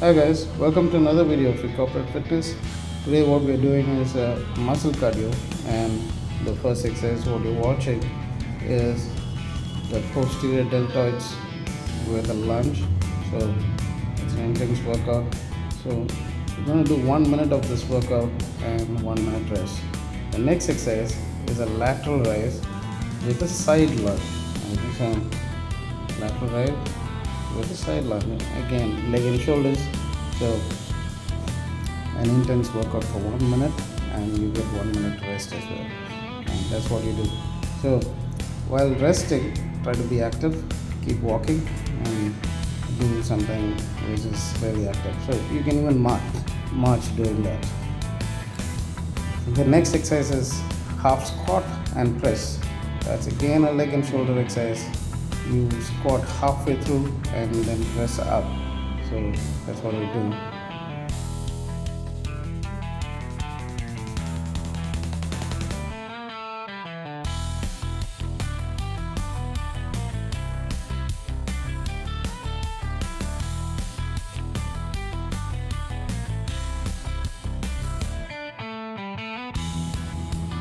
Hi guys, welcome to another video of Corporate Fitness. Today what we are doing is muscle cardio, and the first exercise what you're watching is the posterior deltoids with a lunge. So it's an intense workout. So we're going to do 1 minute of this workout and 1 minute rest. The next exercise is a lateral rise with a side lunge. So lateral rise with a side lunge, again leg and shoulders. So an intense workout for 1 minute, and you get 1 minute rest as well, and that's what you do. So while resting, try to be active, keep walking, and do something which is very active. So you can even march doing that. The next exercise is half squat and press. That's again a leg and shoulder exercise. You squat halfway through and then press up. So that's what we do.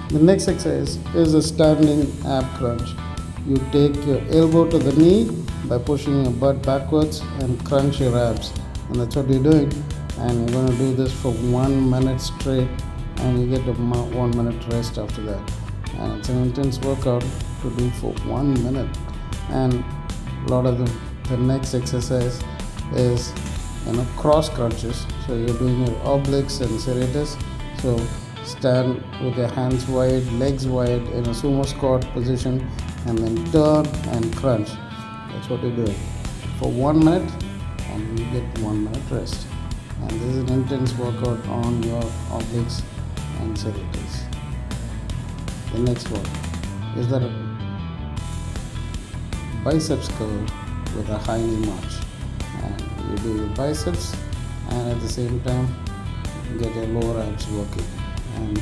The next exercise is a standing ab crunch. You take your elbow to the knee by pushing your butt backwards and crunch your abs, and that's what you're doing. And you're going to do this for 1 minute straight, and you get a 1 minute rest after that. And it's an intense workout to do for 1 minute. And a lot of the next exercise is cross crunches. So you're doing your obliques and serratus. So stand with your hands wide, legs wide in a sumo squat position, and then turn and crunch. That's what you do for 1 minute, and you get 1 minute rest. And this is an intense workout on your obliques and serratus. The next one is the biceps curl with a high knee march, and you do your biceps and at the same time get your lower abs working, and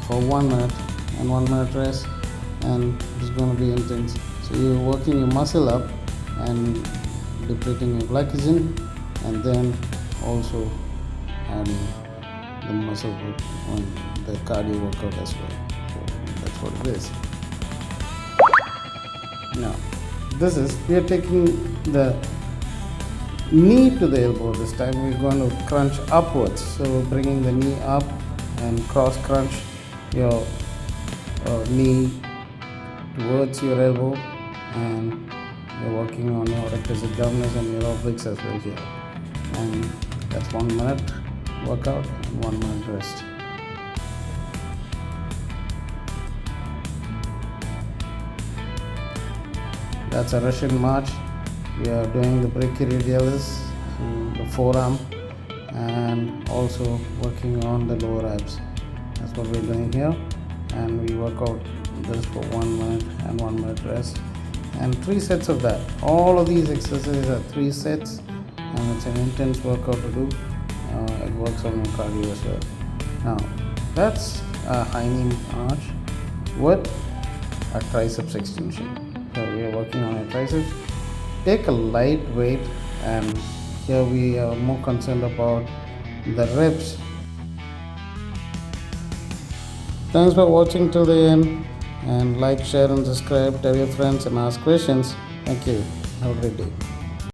for 1 minute and 1 minute rest, and it's going to be intense. So you're working your muscle up and depleting your glycogen, and then also adding the muscle work on the cardio workout as well. So that's what it is. Now we are taking the knee to the elbow. This time we're going to crunch upwards. So we're bringing the knee up and cross crunch your knee towards your elbow, and you're working on your rectus abdominis and your obliques as well here. And that's 1 minute workout and 1 minute rest. That's a Russian march. We are doing the brachioradialis, the forearm, and also working on the lower abs. That's what we're doing here, and we work out this for 1 minute and 1 minute rest, and 3 sets of that. All of these exercises are 3 sets, and it's an intense workout to do. It works on your cardio as well. Now that's a high knee arch with a triceps extension. So we are working on our triceps. Take a light weight, and here we are more concerned about the reps. Thanks for watching till the end, and like, share and subscribe, tell your friends and ask questions. Thank you. Have a great day.